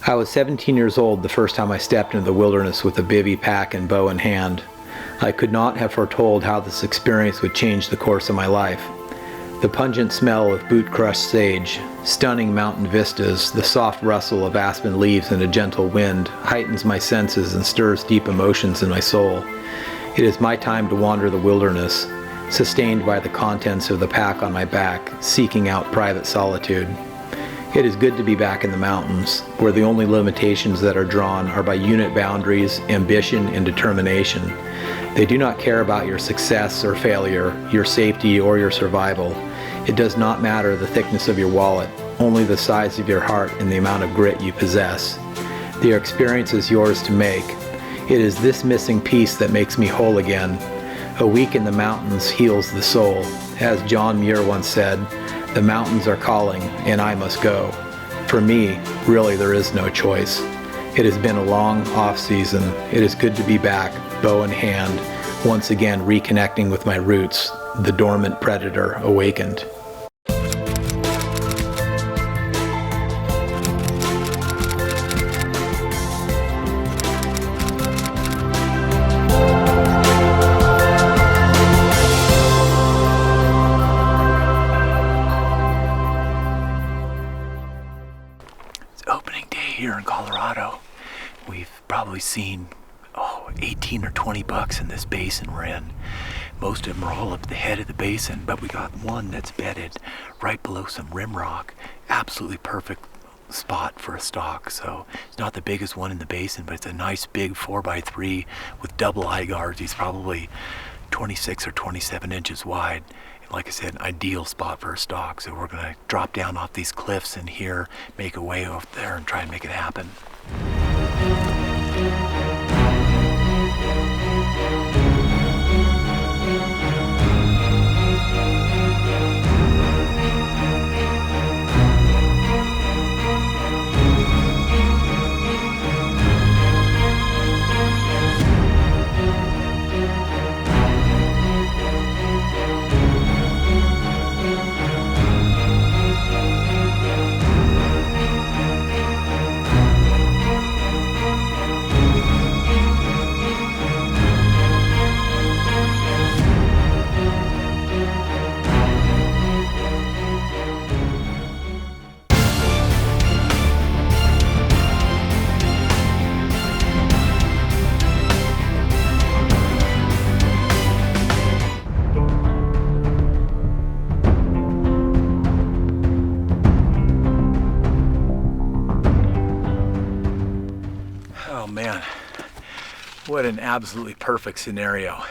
I was 17 years old the first time I stepped into the wilderness with a bivy pack and bow in hand. I could not have foretold how this experience would change the course of my life. The pungent smell of boot-crushed sage, stunning mountain vistas, the soft rustle of aspen leaves in a gentle wind heightens my senses and stirs deep emotions in my soul. It is my time to wander the wilderness, sustained by the contents of the pack on my back, seeking out private solitude. It is good to be back in the mountains, where the only limitations that are drawn are by unit boundaries, ambition, and determination. They do not care about your success or failure, your safety or your survival. It does not matter the thickness of your wallet, only the size of your heart and the amount of grit you possess. The experience is yours to make. It is this missing piece that makes me whole again. A week in the mountains heals the soul. As John Muir once said, "The mountains are calling, and I must go." For me, really there is no choice. It has been a long off-season. It is good to be back, bow in hand, once again reconnecting with my roots, the dormant predator awakened. Opening day here in Colorado. We've probably seen 18 or 20 bucks in this basin we're in. Most of them are all up the head of the basin, but we got one that's bedded right below some rim rock. Absolutely perfect spot for a stalk. So it's not the biggest one in the basin, but it's a nice big 4x3 with double eye guards. He's probably 26 or 27 inches wide. Like I said, an ideal spot for a stalk. So we're gonna drop down off these cliffs in here, make a way over there and try and make it happen. Man, what an absolutely perfect scenario.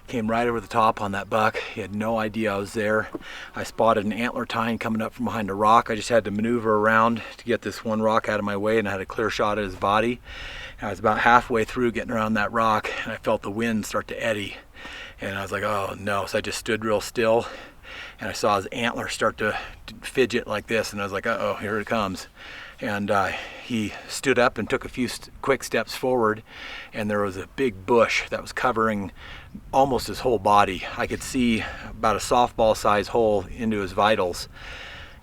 Came right over the top on that buck. He had no idea I was there. I spotted an antler tine coming up from behind a rock. I just had to maneuver around to get this one rock out of my way, and I had a clear shot at his body. And I was about halfway through getting around that rock, and I felt the wind start to eddy. And I was like, oh no. So I just stood real still, and I saw his antler start to fidget like this, and I was like, uh-oh, here it comes. And he stood up and took a few quick steps forward, and there was a big bush that was covering almost his whole body. I could see about a softball size hole into his vitals.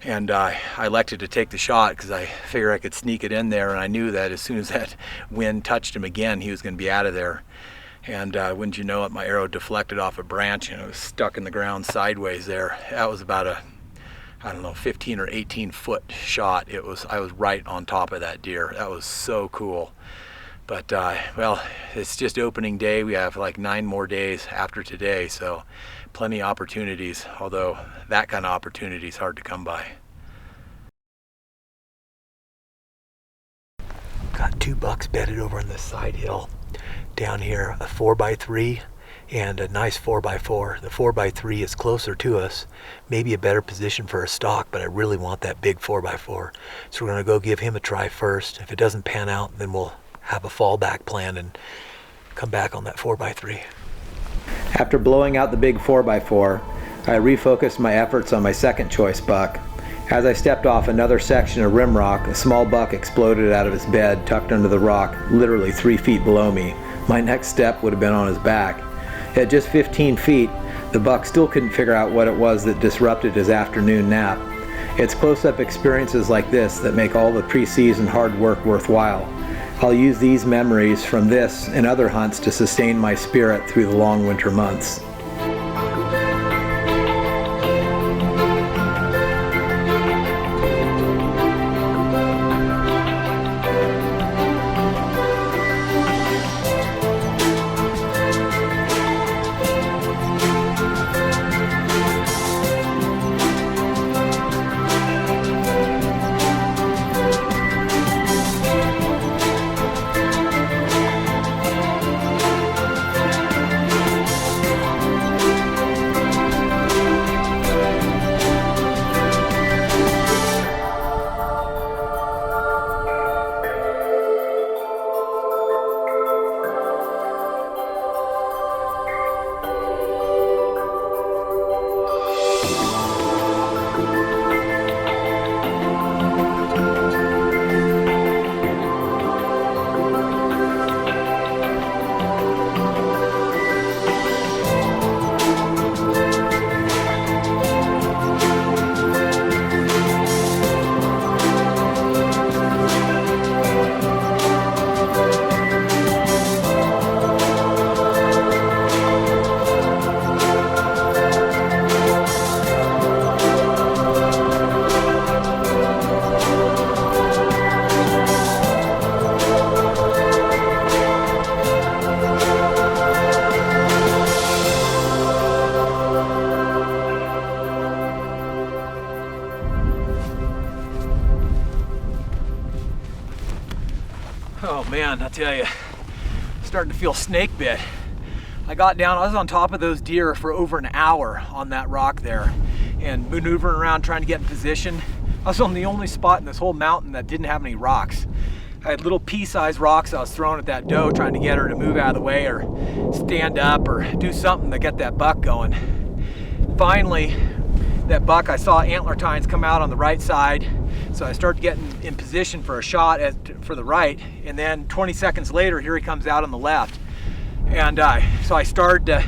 And I elected to take the shot because I figured I could sneak it in there, and I knew that as soon as that wind touched him again, he was going to be out of there. And wouldn't you know it, my arrow deflected off a branch and it was stuck in the ground sideways there. That was about a 15 or 18 foot shot. I was right on top of that deer. That was so cool. But well, it's just opening day. We have like 9 more days after today, so plenty of opportunities, although that kind of opportunity is hard to come by. Got 2 bucks bedded over on this side hill. Down here, a 4x3 and a nice 4x4. The 4x3 is closer to us, maybe a better position for a stalk, but I really want that big 4x4. So we're gonna go give him a try first. If it doesn't pan out, then we'll have a fallback plan and come back on that 4x3. After blowing out the big 4x4, I refocused my efforts on my second choice buck. As I stepped off another section of rim rock, a small buck exploded out of his bed tucked under the rock, literally 3 feet below me. My next step would have been on his back. At just 15 feet, the buck still couldn't figure out what it was that disrupted his afternoon nap. It's close-up experiences like this that make all the pre-season hard work worthwhile. I'll use these memories from this and other hunts to sustain my spirit through the long winter months. Oh man, I tell you, starting to feel snake bit. I got down, I was on top of those deer for over an hour on that rock there and maneuvering around trying to get in position. I was on the only spot in this whole mountain that didn't have any rocks. I had little pea-sized rocks I was throwing at that doe trying to get her to move out of the way or stand up or do something to get that buck going. Finally, that buck, I saw antler tines come out on the right side. So I started getting in position for a shot for the right, and then 20 seconds later, here he comes out on the left. And so I started to,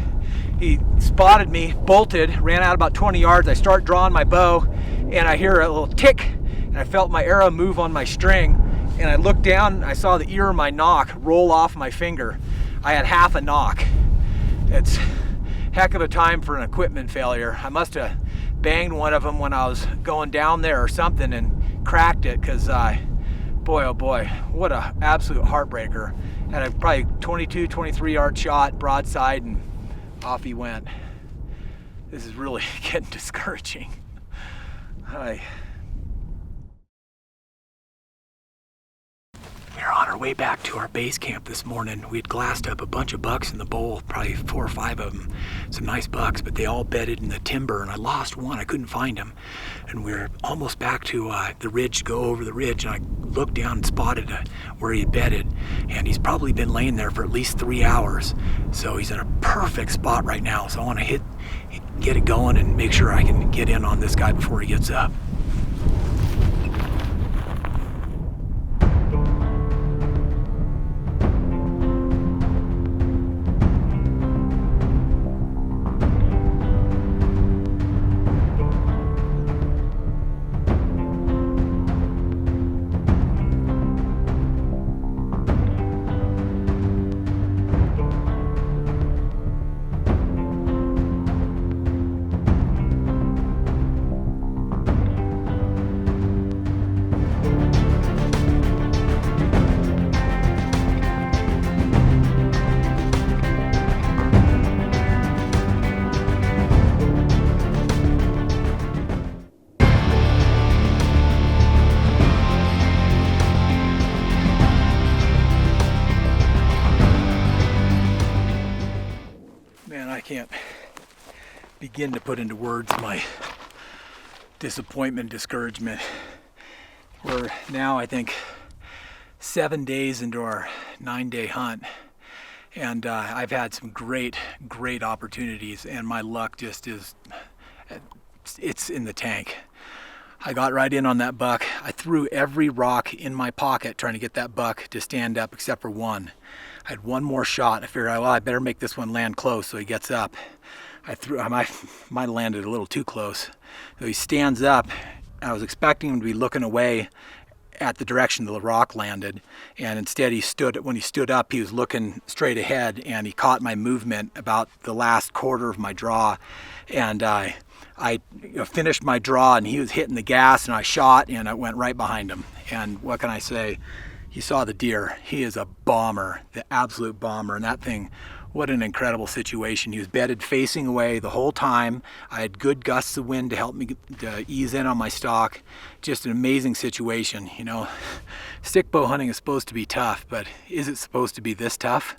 he spotted me, bolted, ran out about 20 yards. I start drawing my bow, and I hear a little tick, and I felt my arrow move on my string, and I looked down, and I saw the ear of my nock roll off my finger. I had half a nock. It's a heck of a time for an equipment failure. I must have banged one of them when I was going down there or something and cracked it, because boy oh boy, what a absolute heartbreaker. Had a probably 22, 23 yard shot broadside, and off he went. This is really getting discouraging. We're on our way back to our base camp this morning. We'd glassed up a bunch of bucks in the bowl, probably 4 or 5 of them, some nice bucks, but they all bedded in the timber, and I lost one. I couldn't find him. And we're almost back to the ridge, go over the ridge, and I looked down and spotted where he had bedded, and he's probably been laying there for at least 3 hours. So he's in a perfect spot right now. So I want to get it going and make sure I can get in on this guy before he gets up. Can't begin to put into words my disappointment, discouragement. We're now, I think, 7 days into our 9-day hunt, and I've had some great opportunities, and my luck just it's in the tank. I got right in on that buck. I threw every rock in my pocket trying to get that buck to stand up except for one. I had one more shot. I figured, well, I better make this one land close so he gets up. I might have landed a little too close. So he stands up, I was expecting him to be looking away at the direction the rock landed, and instead when he stood up, he was looking straight ahead, and he caught my movement about the last quarter of my draw, and I finished my draw, and he was hitting the gas, and I shot, and I went right behind him. And what can I say? He saw the deer. He is a bomber, the absolute bomber, and that thing, what an incredible situation. He was bedded facing away the whole time. I had good gusts of wind to help me to ease in on my stalk. Just an amazing situation. You know, stick bow hunting is supposed to be tough, but is it supposed to be this tough?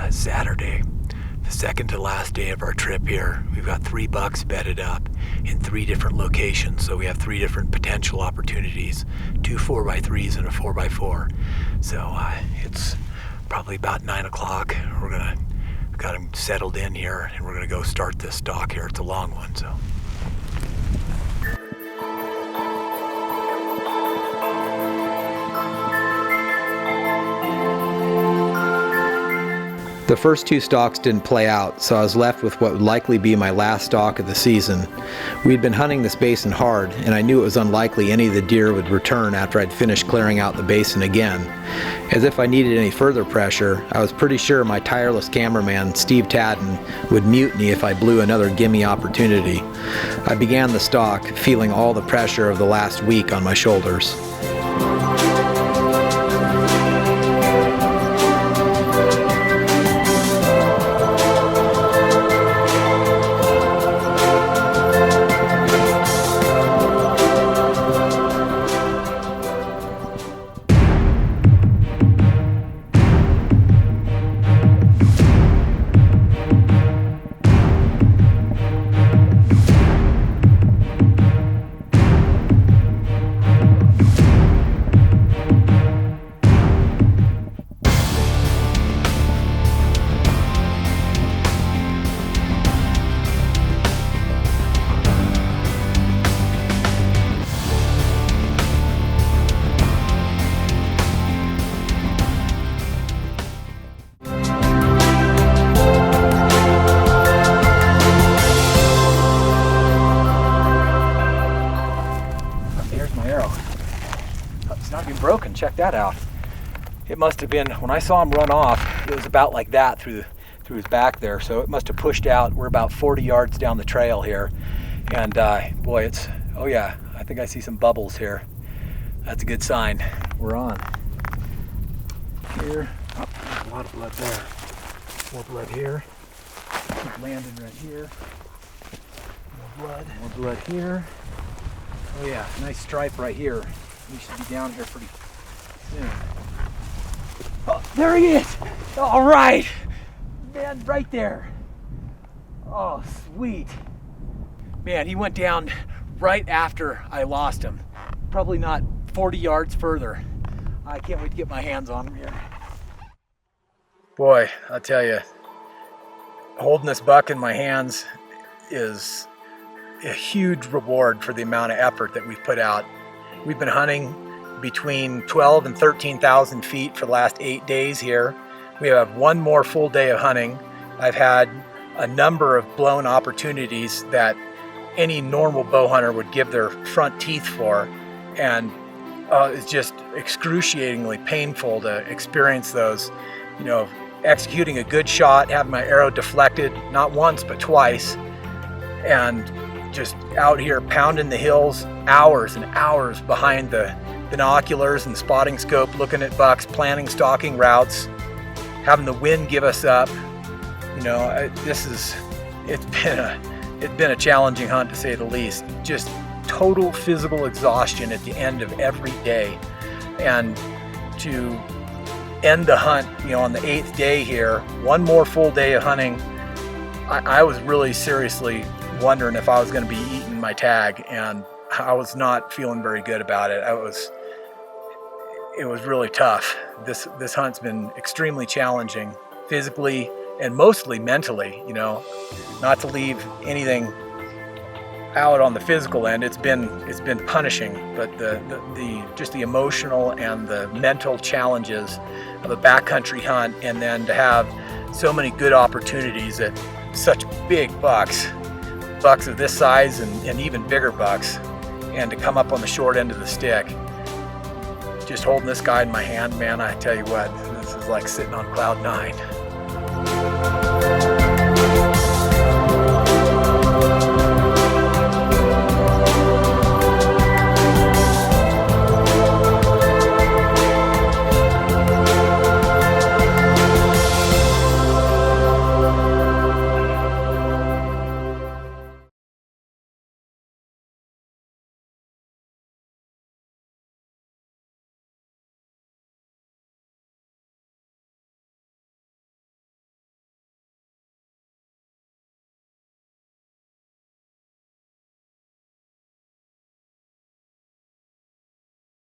Saturday, the second to last day of our trip here. We've got 3 bucks bedded up in 3 different locations, so we have 3 different potential opportunities, 2 4x3s and a 4x4. So it's probably about 9 o'clock. We've got them settled in here, and we're gonna go start this stalk here. It's a long one, so. The first 2 stalks didn't play out, so I was left with what would likely be my last stalk of the season. We'd been hunting this basin hard, and I knew it was unlikely any of the deer would return after I'd finished clearing out the basin again. As if I needed any further pressure, I was pretty sure my tireless cameraman, Steve Tadden, would mutiny if I blew another gimme opportunity. I began the stalk, feeling all the pressure of the last week on my shoulders. Broken. Check that out. It must have been, when I saw him run off, it was about like that through his back there, so it must have pushed out. We're about 40 yards down the trail here, and boy, it's, oh yeah, I think I see some bubbles here. That's a good sign. We're on. Here, oh, there's a lot of blood there. More blood here. Keep landing right here. More blood here. Oh yeah, nice stripe right here. We should be down here pretty soon. Oh, there he is! All right! Man, right there. Oh, sweet. Man, he went down right after I lost him. Probably not 40 yards further. I can't wait to get my hands on him here. Boy, I'll tell you, holding this buck in my hands is a huge reward for the amount of effort that we've put out. We've been hunting between 12 and 13,000 feet for the last 8 days here. We have 1 more full day of hunting. I've had a number of blown opportunities that any normal bow hunter would give their front teeth for, and it's just excruciatingly painful to experience those. You know, executing a good shot, having my arrow deflected, not once but twice, and just out here pounding the hills, hours and hours behind the binoculars and spotting scope, looking at bucks, planning stalking routes, having the wind give us up. You know, it's been a challenging hunt to say the least. Just total physical exhaustion at the end of every day, and to end the hunt, you know, on the 8th day here, 1 more full day of hunting. I was really seriously wondering if I was going to be eating my tag, and I was not feeling very good about it. It was really tough. This hunt's been extremely challenging, physically and mostly mentally. You know, not to leave anything out on the physical end. It's been punishing, but just the emotional and the mental challenges of a backcountry hunt, and then to have so many good opportunities at such big bucks. bucks of this size and even bigger bucks, and to come up on the short end of the stick. Just holding this guy in my hand, man, I tell you what, this is like sitting on cloud 9.